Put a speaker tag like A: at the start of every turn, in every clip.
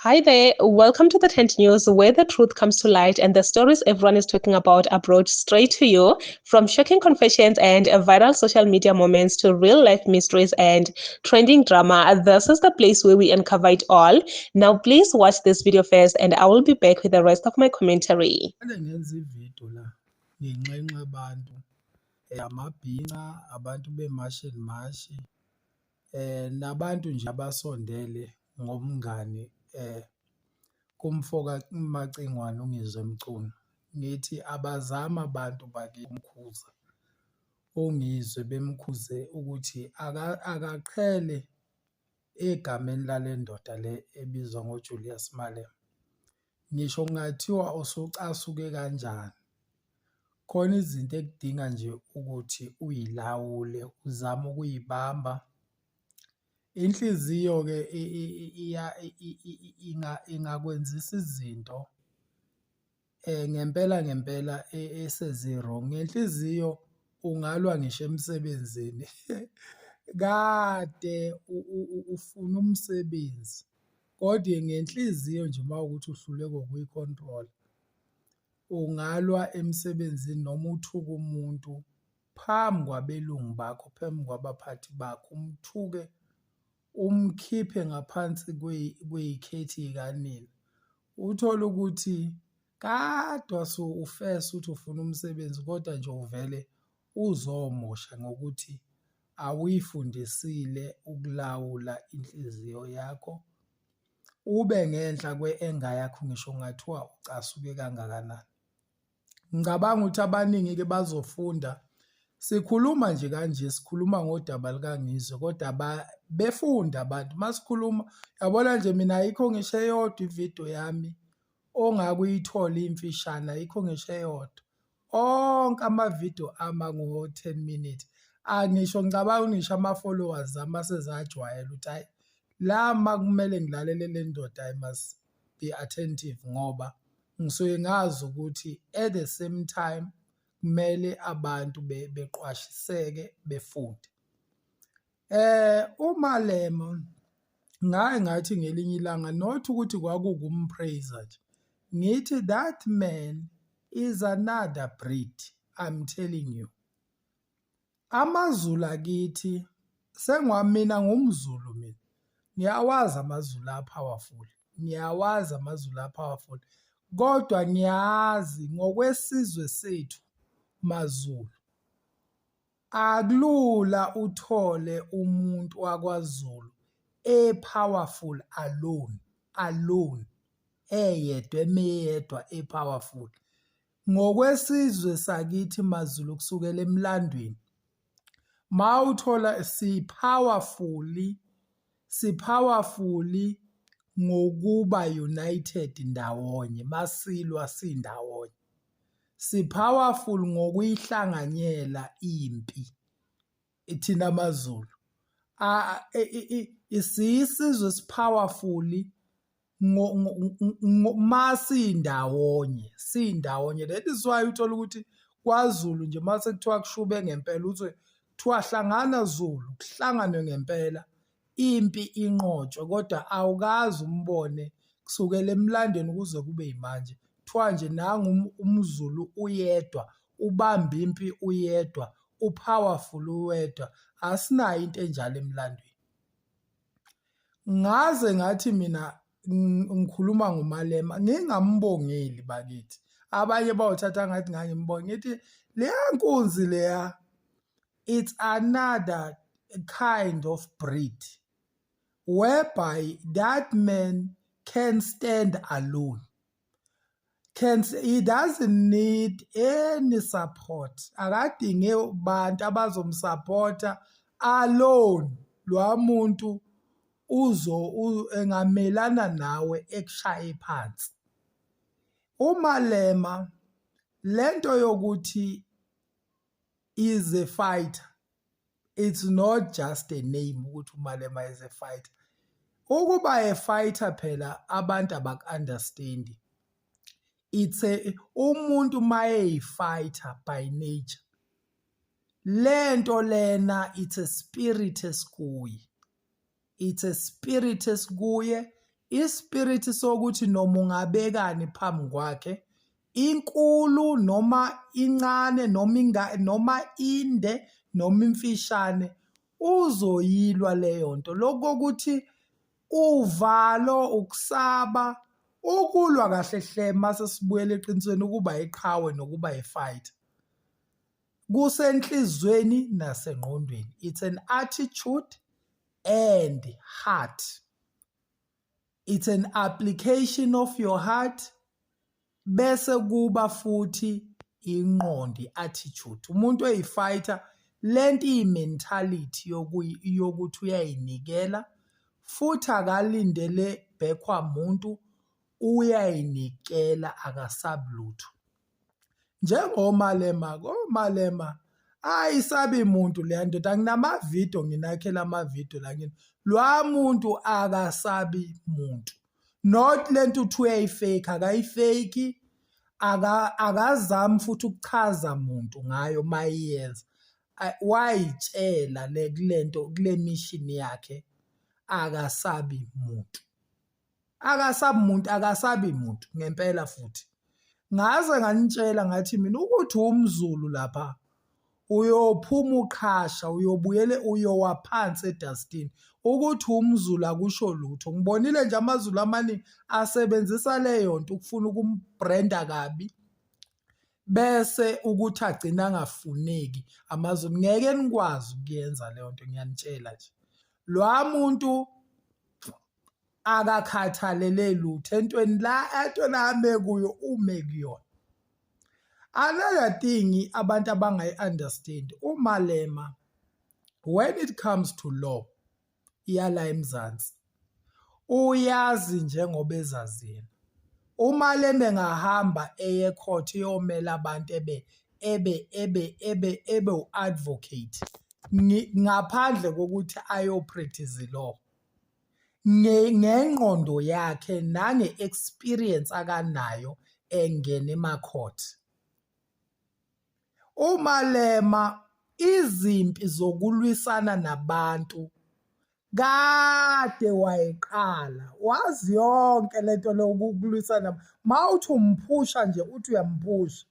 A: Hi there, welcome to the Tent News, where the truth comes to light and the stories everyone is talking about are brought straight to you. From shocking confessions and viral social media moments to real life mysteries and trending drama, this is the place where we uncover it all. Now, please watch this video first, and I will be back with the rest of my commentary.
B: Ngenza ividiyo la nginxenxa abantu amabhinqa abantu bemashi mashi nabantu nje abasondele ngomngane kumfoka uMacingwane uNgizwe Mchunu ngithi abazama abantu bakimkhuza uNgizwe bemkhuze ukuthi akaqhele egameni lale ndoda le ebizwa ngoJulius Malema. Ngisho kungathiwa usucasuke kanjani khona izinto ekudinga nje ukuthi uyilawule uzame ukuyibamba inhliziyo ke ingakwenzisa izinto ngempela esezero ngenhliziyo ungalwa ngisho emsebenzini kade ufuna umsebenzi kodwa ngenhliziyo nje mawukuthi uhluleka ukuyicontrol ungalwa emsebenzini noma uthuka umuntu phambi kwabelungu bakho phambi kwabaphathi bakho umthuke umkhiphe ngaphansi kweyikhethi kanini uthola ukuthi kadwa ufesa ukuthi ufuna umsebenzi kodwa nje uvele uzomosha ngokuthi awuyifundisile ukulawula inhliziyo yakho ube ngenhla kwe-enga yakho ngisho kungathiwa ucasuke kangakanani. Ngicabanga ukuthi abaningi-ke bazofunda sikhuluma nje kanje sikhuluma ngodaba lukaNgizwe kodwa befunda abantu masikhuluma yabona nje mina ayikho ngisho eyodwa ividiyo yami ongakuyithola imfishana ayikho ngisho eyodwa onke amavidiyo amango-10 minutes angisho ngicabanga ngisho ama-followers ami asezajwayela ukuthi hayi lama kumele ngilalele le ndoda I must be attentive ngoba ngisuke ngazi ukuthi at the same time kumele abantu beqwashiseke befunde. uMalema ngathi ngelinye ilanga not ukuthi kwakukumpraise nje ngithi that man is another breed, I'm telling you. AmaZulu akithi sengwamina ngumZulu mina ngiyawazi amaZulu apowerful ngiyawazi amaZulu apowerful kodwa ngiyazi ngokwesizwe sethu maZulu akulula uthole umuntu wakwaZulu powerful alone eyedwa emeyedwa powerful ngokwesizwe sakithi maZulu kusukela emlandweni mawuthola sipowerfully ngokuba united ndawonye masilwa sindawonye sipowerful ngokuyihlanganyela impi thina maZulu isizwe sipowerful masindawonye that is why uthola ukuthi kwaZulu nje mase kuthiwa kushube ngempela uthi kuthiwa hlangana Zulu kuhlanganwe ngempela impi inqotshwe kodwa awukazi umbone kusukela emlandweni kuze kube yimanje kuthiwa nje nangu umZulu uyedwa ubamba impi uyedwa upowerful uyedwa asinayo into enjalo emlandweni. Ngaze ngathi mina ngikhuluma ngoMalema ngingambongeli bakithi abanye bawuthatha ngathi ngangimbonga ngithi leya nkunzi leya it's another kind of breed whereby that man can stand alone. He doesn't need any support. Akadinge bantu abazomsupporta alone. Lwa muntu engamelana nawe ekushaye phansi. uMalema lento yokuthi is a fighter. It's not just a name ukuthi uMalema is a fighter. Ukuba a fighter phela abantu abaku-understandi. It's umuntu maye fighter by nature. Lento lena it's a spirit esikuye. It's a spirit esikuye ispirit sokuthi noma ungabekani phambi kwakhe, inkulu noma incane noma inde noma imfishane, uzoyilwa leyo nto. Lokuthi uvalo, ukusaba, ukulwa kahle hle mase sibuyela eqinisweni ukuba iqhawe nokuba ifighter. Kusenhlizweni nasengqondweni. It's an attitude and heart. It's an application of your heart bese kuba futhi ingqondo, attitude. Umuntu oyifighter lento imentality yokuthi uyayinikela futhi akalindele bekwa umuntu, uyayinikela akasabulutho. NjengoMalema ayisabi muntu le ndoda, nginamavidiyo nginakhela amavidiyo la ngini. Lwa muntu akasabi muntu. Not lento uthi uyayifake, akayifake, akazami futhi ukuchaza muntu ngayo mayiyenza. Wayitshela kulento kule mission yakhe, akasabi muntu. Akasabi muntu ngempela futhi. Ngaze nganitshela ngathi mina ukuthi umZulu lapha uyophuma uqhasha, uyowaphansi edustini. Ukuthi umZulu akusho lutho. Ngibonile nje amaZulu amaningi asebenzisa leyo nto ukufuna ukumbranda kabi bese ukuthi agcina angafuneki amaZulu. Ngeke nikwazi ukuyenza leyo nto, ngiyanitshela nje. Lwa muntu akakhathalele lutho entweni ame kuyo ume kuyona. Another thing abantu abangayi-understand, uMalema when it comes to law yala eMzansi uyazi njengoba ezazi yena. Umalema engahamba eye court yomela abantu ebe u-advocate ngaphandle kokuthi ayo-practice law, ngengqondo yakhe nange-experience akanayo engena emacourt. uMalema izimpi zokulwisana nabantu kade wayiqala, wazi yonke lento lokulwisana. Mawuthi umphusha nje uthi uyamphusha,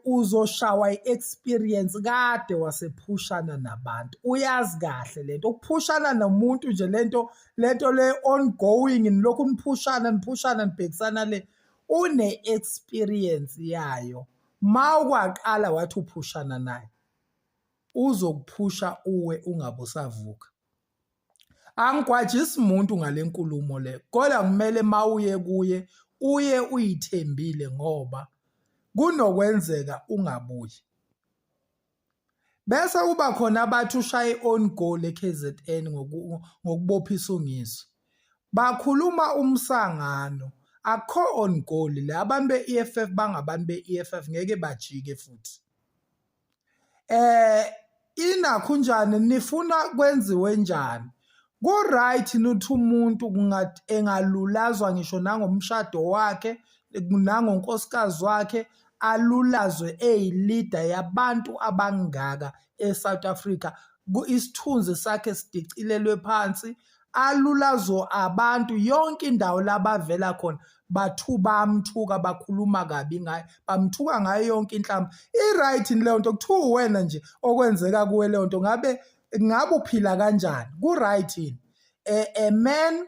B: uzoshawa i-experience, kade wasephushana nabantu, uyazi kahle lento. Ukuphushana nomuntu nje lento le ongoing, nilokhu niphushana nibhekisana le, une-experience yayo. Mawukwaqala wathi uphushana naye, uzokuphusha uwe ungabe usavuka. Angigwajisi umuntu ngale nkulumo le, kodwa kumele mawuye kuye uye uyithembile ngoba kunokwenzeka ungabuyi. Bese kuba khona abathi ushaya i-own goal e-KZN ngokubophisa ungiso. Bakhuluma umsangano, akho on goal le. Abantu be-EFF bangabantu be-EFF ngeke bajike futhi. Inakho njani, nifuna kwenziwe njani? Ku-right nuthi umuntu engalulazwa ngisho nangomshado wakhe, nangonkosikazi wakhe, alulazwe eyi-leader yabantu abangaka e-South Africa, isithunzi sakhe sidicilelwe phansi, alulazwe abantu yonke indawo labavela khona bamthuka, bakhuluma kabi ngayo, bamthuka ngayo yonke inhlamba. I-right leyo nto, kuthiwa wena nje okwenzeka kuwe leyo nto, ngabe uphila kanjani? Ku-right yini? A man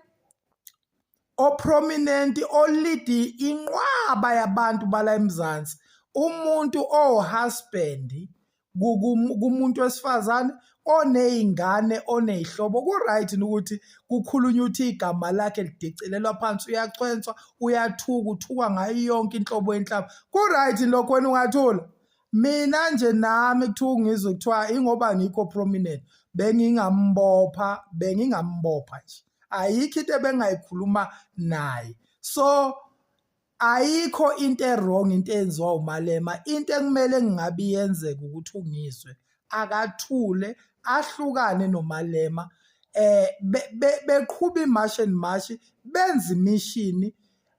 B: o-prominent, olidi inqwaba yabantu bala eMzansi, umuntu o-husband kumuntu wesifazane, oney'ngane, oney'hlobo. Ku-right ukuthi kukhulunywa ukuthi igama lakhe lidicilelwa phansi, uyacwenswa, uyathuka, uthukwa ngayo yonke inhlobo yenhlamba. Ku-right lokho wena ungathula? Mina nje nami kuthiwa ngizwe kuthiwa ingoba ngikho prominent, bengingambopha nje. Ayikho into ebengayikhuluma naye. So ayikho into wrong into eyenziwa uMalema. Into ekumele ngingabe yenzeka ukuthi ungizwe, akathule, ahlukane noMalema, beqhuba imashi and mashi, benza imishini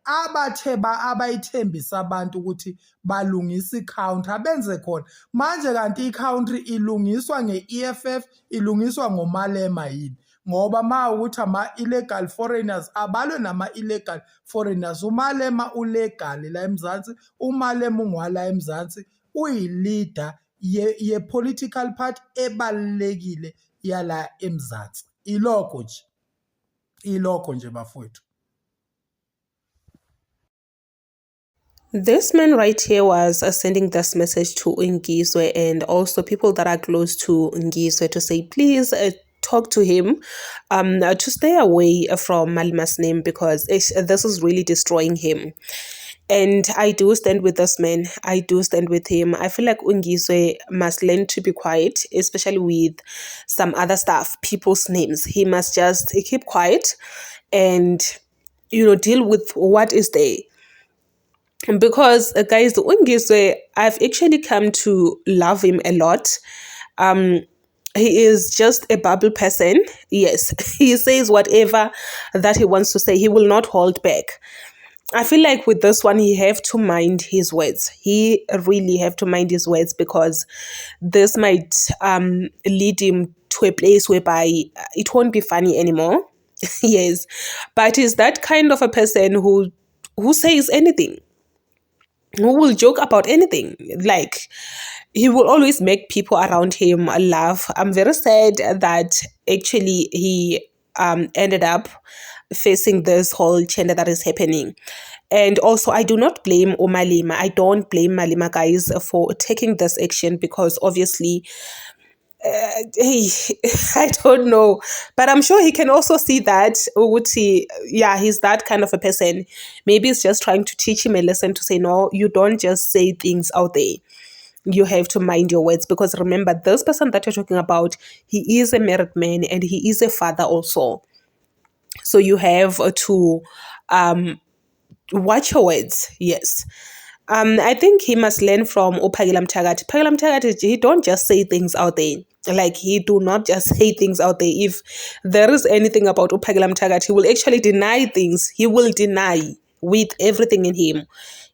B: abayithembisa abantu ukuthi balungisa i-country, abenze khona. Manje kanti i-country ilungiswa nge-EFF, ilungiswa ngoMalema yini? ngoba mawukuthi ama-illegal foreigners abalwe nama-illegal foreigners. uMalema ulegal la eMzansi, uMalema ungwala eMzansi, uyi-leader ye-political party ebalulekile yala eMzansi. Ilokho nje bafowethu.
A: This man right here was sending this message to Ngizwe and also people that are close to Ngizwe to say, please talk to him to stay away from Malima's name because this is really destroying him. And I do stand with this man. I do stand with him. I feel like Ngizwe must learn to be quiet, especially with some other stuff, people's names. He must just keep quiet and, deal with what is there. Because guys, Ngizwe, I've actually come to love him a lot. He is just a bubble person. Yes, he says whatever that he wants to say. He will not hold back. I feel like with this one, he have to mind his words. He really have to mind his words because this might lead him to a place whereby it won't be funny anymore. Yes, but he's that kind of a person who says anything, who will joke about anything. Like, he will always make people around him laugh. I'm very sad that actually he ended up facing this whole gender that is happening. And also, I do not blame Malema. I don't blame Malema, guys, for taking this action because obviously, I don't know. But I'm sure he can also see that, he's that kind of a person. Maybe it's just trying to teach him a lesson to say, no, you don't just say things out there. You have to mind your words because remember, this person that you're talking about, he is a married man and he is a father also. So you have to watch your words. Yes. I think he must learn from Phakile Mthakathi. Phakile Mthakathi, he don't just say things out there. Like, he do not just say things out there. If there is anything about Phakile Mthakathi, he will actually deny things. He will deny with everything in him.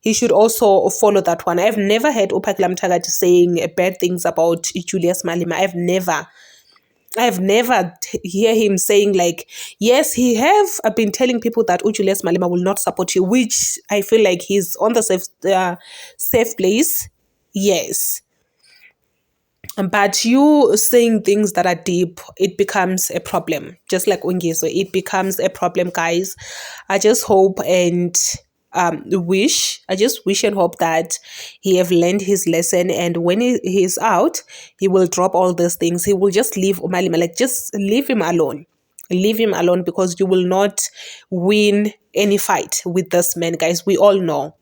A: He should also follow that one. I've never heard Phakile Mthakathi saying bad things about Julius Malema. I've never hear him saying like, yes, he have been telling people that Julius Malema will not support you, which I feel like he's on the safe place. Yes. But you saying things that are deep, it becomes a problem. Just like Ngizwe, it becomes a problem, guys. I just hope and wish and hope that he have learned his lesson, and when he's out, he will drop all those things. He will just leave Malema, like just leave him alone. Leave him alone because you will not win any fight with this man, guys. We all know.